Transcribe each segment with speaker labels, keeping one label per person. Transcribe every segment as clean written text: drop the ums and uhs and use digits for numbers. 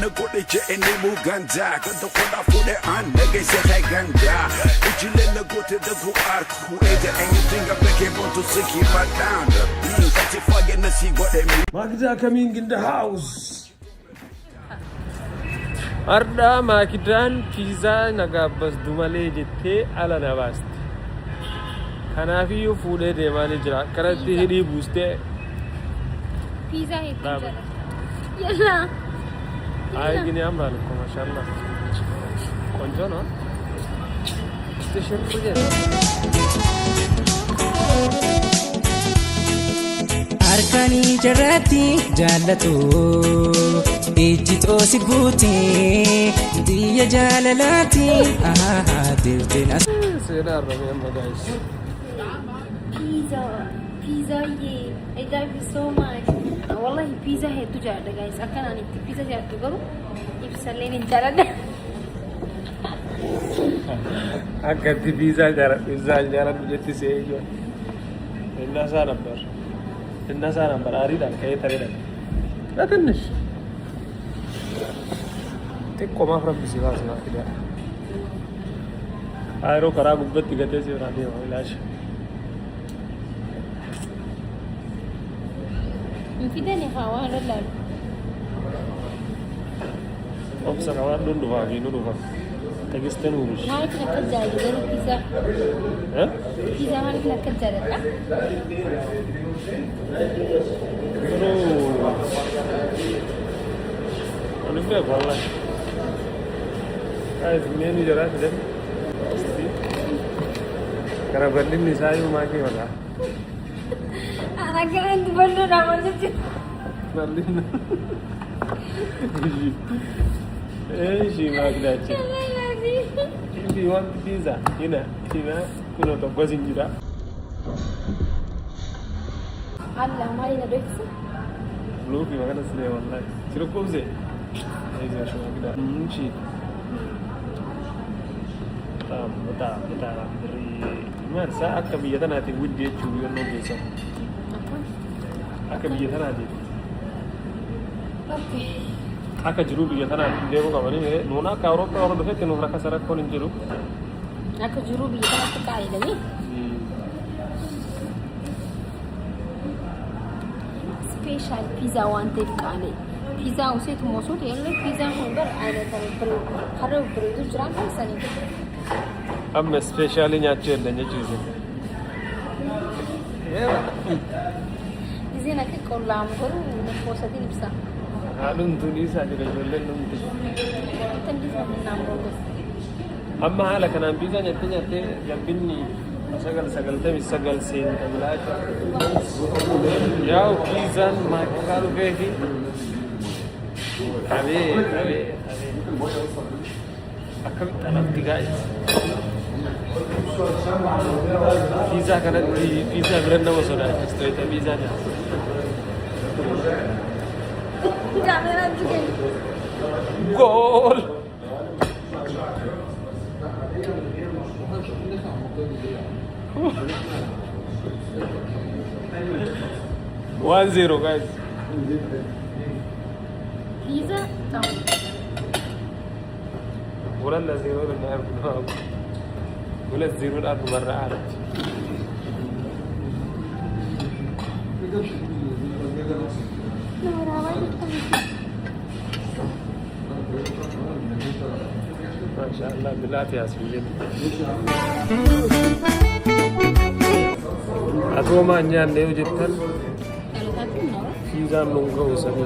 Speaker 1: na godhe eni muganda kado kola fude an nege se ganda ijile na gote the go arc who ate anything I became want to sick him down that's if I get to see what they mean
Speaker 2: Magda coming in the house Arda Makidan pizza nagabas dumale jette ala nabast Kanafi you food de manager karate hidi booste
Speaker 3: Pizza है yalla
Speaker 2: ay gini amra ko mashallah konjo no station kuje
Speaker 4: arkani jarati jalato ejito sibuti diya jalalati dirtina
Speaker 2: sera remember guys
Speaker 3: pizza ye I love you so much والله pizza है तू जाता guys अकन आनी pizza जाता करो इप्सले नहीं जाता
Speaker 2: akati pizza jara jetti sejo inna sana bar arida kay tarida la tanish tekko ma from bisiga sana kida ayro kara gubbati gate se radi ilash
Speaker 3: مفيدني هوا ولا
Speaker 2: opsa kawan dundu wagi nuru fa tagisten urush
Speaker 3: ما كنا كجاي غير بيتزا بيتزا ما كنا كجاي لا
Speaker 2: Ano ba wala ay menu jara din kara bandin ni sayo ma ke wala
Speaker 3: انا كنت بقول له رمضان
Speaker 2: bandin shi ma gida ce if you want pizza ina kuna to gwazin gida
Speaker 3: Allah ما لنا بيتزا
Speaker 2: lofi magana su ne wallahi kira ko zai ai zai shi gida shi ta mar sa aka biya tana ta wudde ciwo non bai san aka biya tana da
Speaker 3: اوكي
Speaker 2: aka jiru biya tana da dai ga wani ne nona ka ro ka ro da fete no raka sarak ko nin jiru
Speaker 3: aku juru bi kana ta kai da ni special pizza wanted kane pizza उसे तो मौसू थे ले pizza होंगर आने करे पर हर ब्रेड जरा का सनी
Speaker 2: अब मैं स्पेशली न्याचे लेने चीजें
Speaker 3: इसे ना के कोलाम करो ने पोसा दिन सा
Speaker 2: हालुन दुनी सा जगह जोले नंदी
Speaker 3: तंदी सा नाम बोलो
Speaker 2: amma hala kana biza nyate gambini sagal tami sagal sin tablaja yao kizan ma kalu behi abe akam tanam guys pizza kana pizza brand na wasoda straight pizza ja
Speaker 3: kamera juga
Speaker 2: gol 1-0 guys
Speaker 3: pizza tam
Speaker 2: ولا 0 الان ولا 0 الان مره عارف ما شاء الله بالعافيه يا سيدي أتوما نيان ليو جتن فيزا نونغو سمي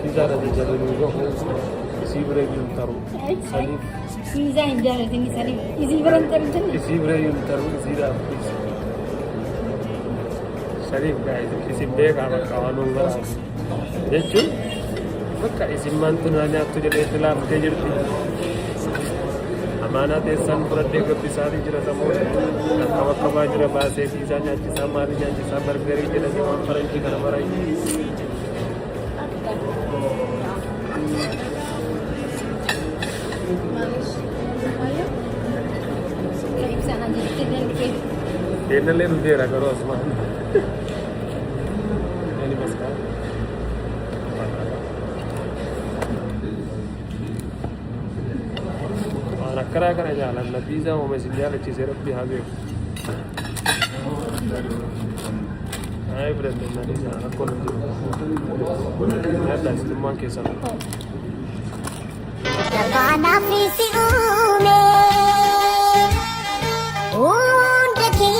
Speaker 2: فيزا رضي جلي نونغو سيبري ينترو سليف
Speaker 3: pizza injara ini sari isi berantar jenis
Speaker 2: سيبري ينترو سيدا سليف guys isi bega ama kawanu ngara jechu bakka isi mantun hanya tu jale islam tejirti amanat esan purade gapisari jira samo kawakaba jira base pizza nya jisa mari nya jisa burger jira di conference kana marai
Speaker 3: kayak sana jadi dan kayak
Speaker 2: denale rudera karo asman ini basta أكرا كنا جالنا بيزا ومسجد جالة تيسير ربي هذه هاي برد لنا ليزا أكون هذا استمان كيسان
Speaker 5: أنا في سيومي وندكي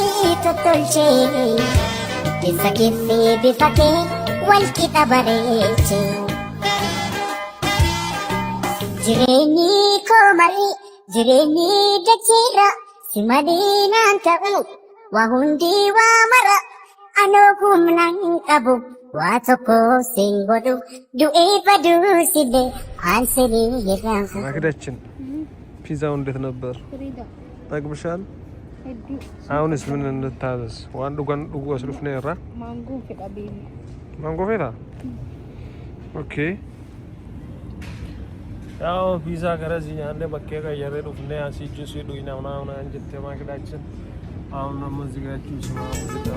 Speaker 5: تطلشي بسكي في بفكي والكتاب ريتي جريني كومري جريني دجيرا سمدينا انتقو وهندي ومرا أنوكم ننقبو واتوكو سينغودو دوئي بدو سيدي عن سري يغانخ
Speaker 2: ما كدتشن بيزا وندت نبر
Speaker 3: فريدة
Speaker 2: أقبشان
Speaker 3: هدو
Speaker 2: أونس من التازس وأندو كان لقوا سلفنا يرا
Speaker 3: مانجو في الأبيبي
Speaker 2: مانجو فيها أوكي ياو بيزا كراسي عندي بكيكا يرى رفنا أسي جوسي دوينا ونا أنجت ما كدتشن أونا مزيكا جوسي ما مزيكا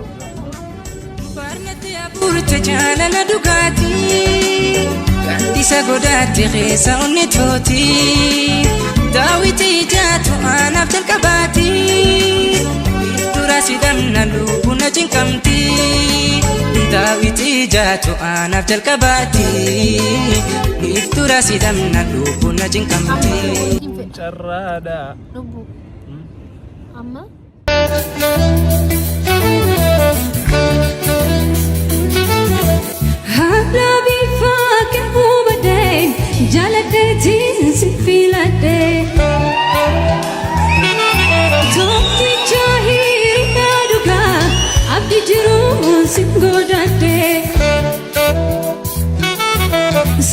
Speaker 4: Barnatti abuurte jaalala dhugaatii Gaaddisa godaatti keessa onni tooti Daawiti ijaatu aanaaf jalqabaati Dura sidhamna lubbuna cinqamti Daawiti ijaatu aanaaf jalqabaati Dura sidhamna lubbuna cinqamti
Speaker 2: Carrada
Speaker 3: Lubu Amma
Speaker 6: Habibi fakir bubade jalade jinsi filade Tokti chahir naduga abdi jiru singodade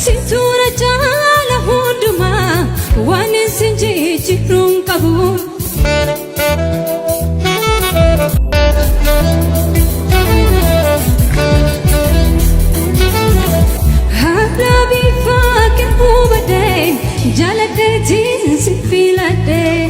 Speaker 6: Sintura jala hunduma wanin sinji jirun kabul Habibi fakir bubade jalade jinsi filade